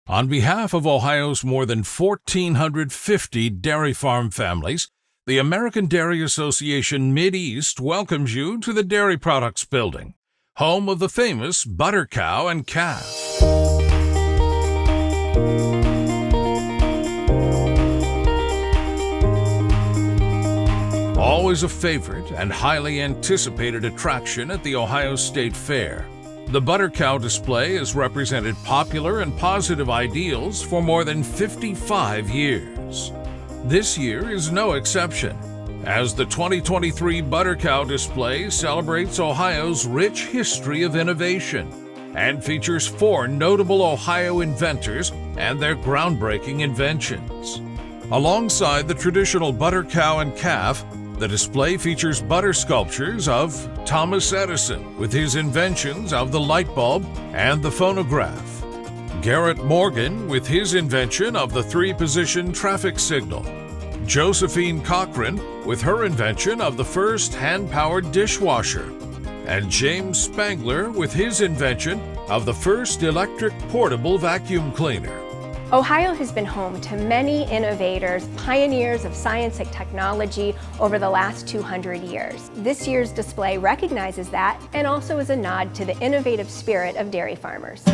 On behalf of Ohio's more than 1,450 dairy farm families, the American Dairy Association Mid-East welcomes you to the Dairy Products Building, home of the famous butter cow and calf. Always a favorite and highly anticipated attraction at the Ohio State Fair, the butter cow display has represented popular and positive ideals for more than 55 years. This year is no exception, as the 2023 butter cow display celebrates Ohio's rich history of innovation and features 4 notable Ohio inventors and their groundbreaking inventions. Alongside the traditional butter cow and calf, the display features butter sculptures of Thomas Edison with his inventions of the light bulb and the phonograph, Garrett Morgan with his invention of the 3-position traffic signal, Josephine Cochrane with her invention of the first hand-powered dishwasher, and James Spangler with his invention of the first electric portable vacuum cleaner. Ohio has been home to many innovators, pioneers of science and technology over the last 200 years. This year's display recognizes that and also is a nod to the innovative spirit of dairy farmers.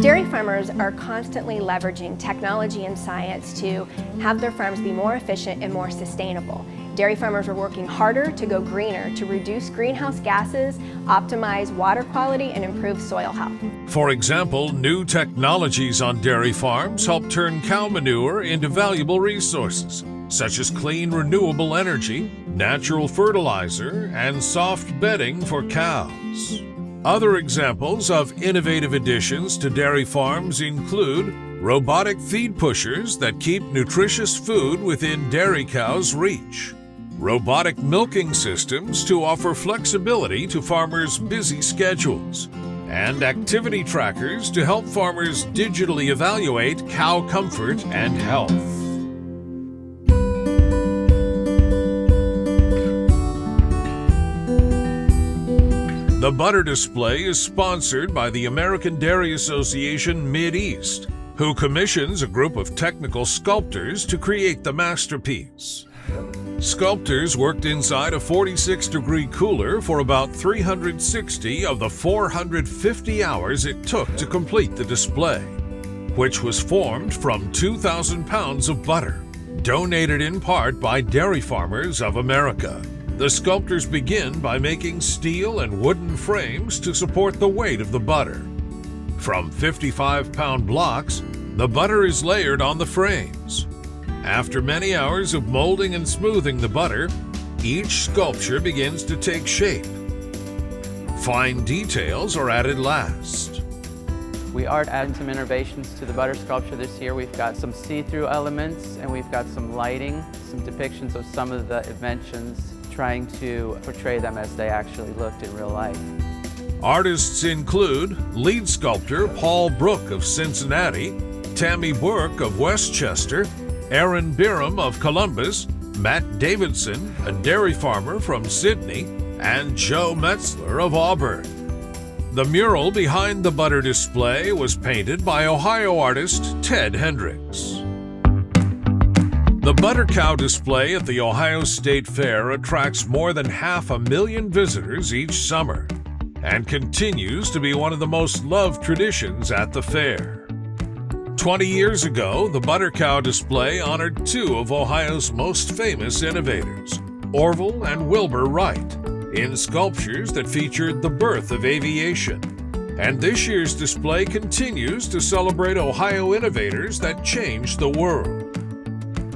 Dairy farmers are constantly leveraging technology and science to have their farms be more efficient and more sustainable. Dairy farmers are working harder to go greener, to reduce greenhouse gases, optimize water quality, and improve soil health. For example, new technologies on dairy farms help turn cow manure into valuable resources, such as clean renewable energy, natural fertilizer, and soft bedding for cows. Other examples of innovative additions to dairy farms include robotic feed pushers that keep nutritious food within dairy cows' reach, robotic milking systems to offer flexibility to farmers' busy schedules, and activity trackers to help farmers digitally evaluate cow comfort and health. The butter display is sponsored by the American Dairy Association Mid-East, who commissions a group of technical sculptors to create the masterpiece. Sculptors worked inside a 46-degree cooler for about 360 of the 450 hours it took to complete the display, which was formed from 2,000 pounds of butter, donated in part by Dairy Farmers of America. The sculptors begin by making steel and wooden frames to support the weight of the butter. From 55-pound blocks, the butter is layered on the frames. After many hours of molding and smoothing the butter, each sculpture begins to take shape. Fine details are added last. We are adding some innovations to the butter sculpture this year. We've got some see-through elements and we've got some lighting, some depictions of some of the inventions, trying to portray them as they actually looked in real life. Artists include lead sculptor Paul Brook of Cincinnati, Tammy Burke of Westchester, Aaron Byram of Columbus, Matt Davidson, a dairy farmer from Sydney, and Joe Metzler of Auburn. The mural behind the butter display was painted by Ohio artist Ted Hendricks. The butter cow display at the Ohio State Fair attracts more than 500,000 visitors each summer and continues to be one of the most loved traditions at the fair. 20 years ago, the butter cow display honored 2 of Ohio's most famous innovators, Orville and Wilbur Wright, in sculptures that featured the birth of aviation. And this year's display continues to celebrate Ohio innovators that changed the world.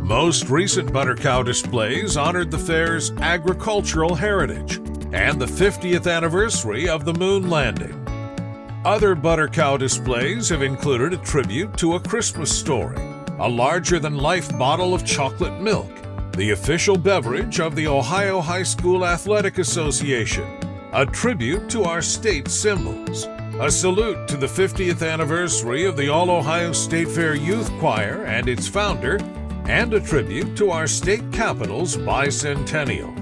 Most recent butter cow displays honored the fair's agricultural heritage and the 50th anniversary of the moon landing. Other butter cow displays have included a tribute to A Christmas Story, a larger-than-life bottle of chocolate milk, the official beverage of the Ohio High School Athletic Association, a tribute to our state symbols, a salute to the 50th anniversary of the All-Ohio State Fair Youth Choir and its founder, and a tribute to our state capitol's bicentennial.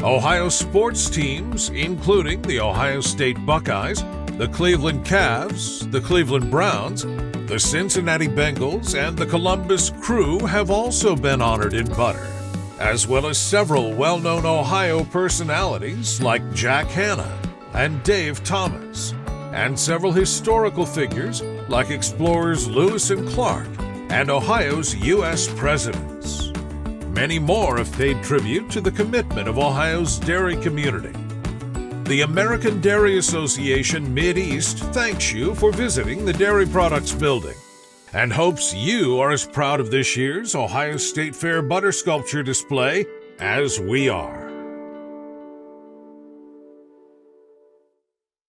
Ohio sports teams, including the Ohio State Buckeyes, the Cleveland Cavs, the Cleveland Browns, the Cincinnati Bengals, and the Columbus Crew have also been honored in butter, as well as several well-known Ohio personalities like Jack Hanna and Dave Thomas, and several historical figures like explorers Lewis and Clark and Ohio's U.S. presidents. Many more have paid tribute to the commitment of Ohio's dairy community. The American Dairy Association Mid-East thanks you for visiting the Dairy Products Building and hopes you are as proud of this year's Ohio State Fair butter sculpture display as we are.